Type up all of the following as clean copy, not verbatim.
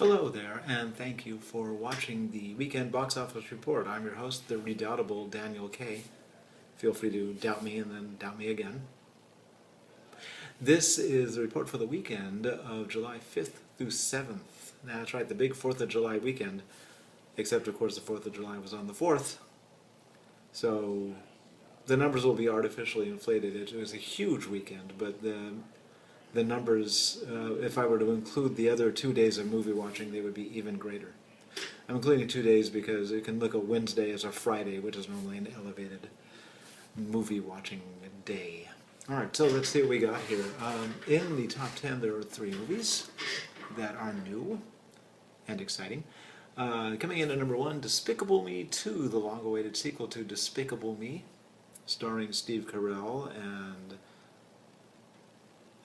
Hello there, and thank you for watching the Weekend Box Office Report. I'm your host, the redoubtable Daniel K. Feel free to doubt me and then doubt me again. This is the report for the weekend of July 5th through 7th. That's right, the big 4th of July weekend, except of course the 4th of July was on the 4th. So the numbers will be artificially inflated. It was a huge weekend, but the numbers, if I were to include the other 2 days of movie watching, they would be even greater. I'm including 2 days because you can look at Wednesday as a Friday, which is normally an elevated movie watching day. Alright, so let's see what we got here. In the top 10 there are 3 movies that are new and exciting. Coming in at number 1, Despicable Me 2, the long-awaited sequel to Despicable Me, starring Steve Carell and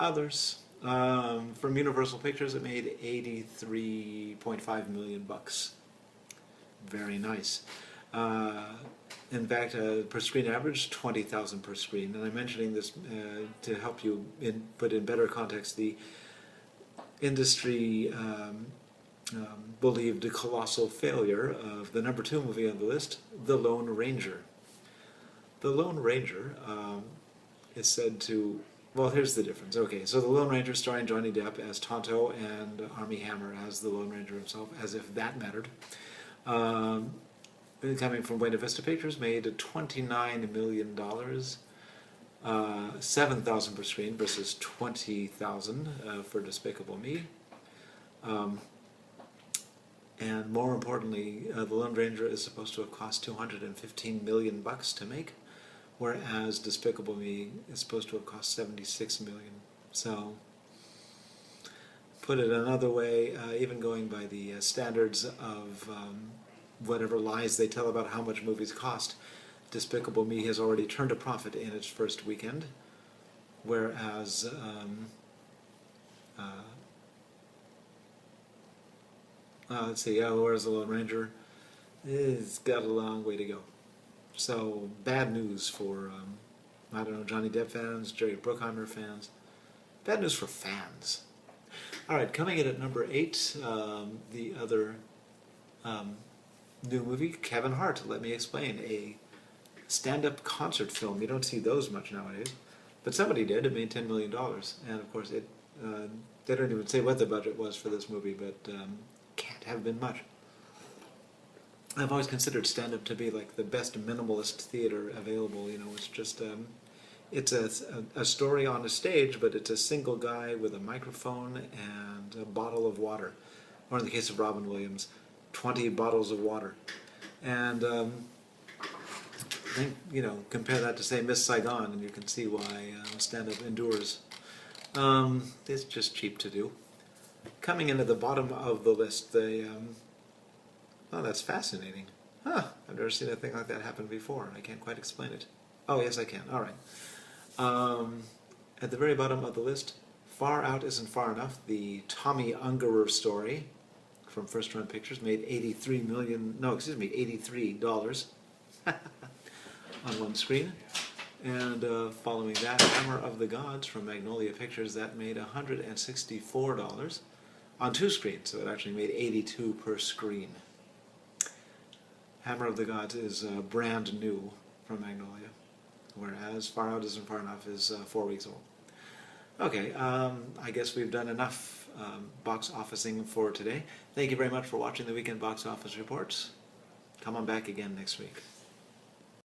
others. From Universal Pictures, it made $83.5 million bucks. Very nice. In fact, per screen average, 20,000 per screen. And I'm mentioning this to help you put in better context the industry believed colossal failure of the number 2 movie on the list, The Lone Ranger. The Lone Ranger is said to... Well, here's the difference. Okay, so The Lone Ranger, starring Johnny Depp as Tonto and Armie Hammer as the Lone Ranger himself, as if that mattered. Coming from Buena Vista Pictures, made $29 million, 7,000 per screen versus 20,000 for Despicable Me. And more importantly, The Lone Ranger is supposed to have cost $215 million bucks to make, whereas Despicable Me is supposed to have cost $76 million. So, put it another way, even going by the standards of whatever lies they tell about how much movies cost, Despicable Me has already turned a profit in its first weekend, whereas let's see, whereas The Lone Ranger, it's got a long way to go. So, bad news for, I don't know, Johnny Depp fans, Jerry Bruckheimer fans. Bad news for fans. Alright, coming in at number 8, the other new movie, Kevin Hart, Let Me Explain, a stand-up concert film. You don't see those much nowadays. But somebody did. It made $10 million. And of course, they don't even say what the budget was for this movie, but can't have been much. I've always considered stand-up to be like the best minimalist theater available. You know, it's just it's a story on a stage, but it's a single guy with a microphone and a bottle of water, or in the case of Robin Williams, 20 bottles of water. And think, you know, compare that to say Miss Saigon, and you can see why stand-up endures. It's just cheap to do. Coming into the bottom of the list, oh, that's fascinating. Huh, I've never seen a thing like that happen before. I can't quite explain it. Oh, yes, I can. All right. At the very bottom of the list, Far Out Isn't Far Enough, the Tommy Ungerer story from First Run Pictures, made $83 on one screen. And following that, Hammer of the Gods from Magnolia Pictures, that made $164 on 2 screens, so it actually made $82 per screen. Hammer of the Gods is brand new from Magnolia, whereas Far Out Isn't Far Enough is 4 weeks old. Okay, I guess we've done enough box officing for today. Thank you very much for watching the Weekend Box Office Reports. Come on back again next week.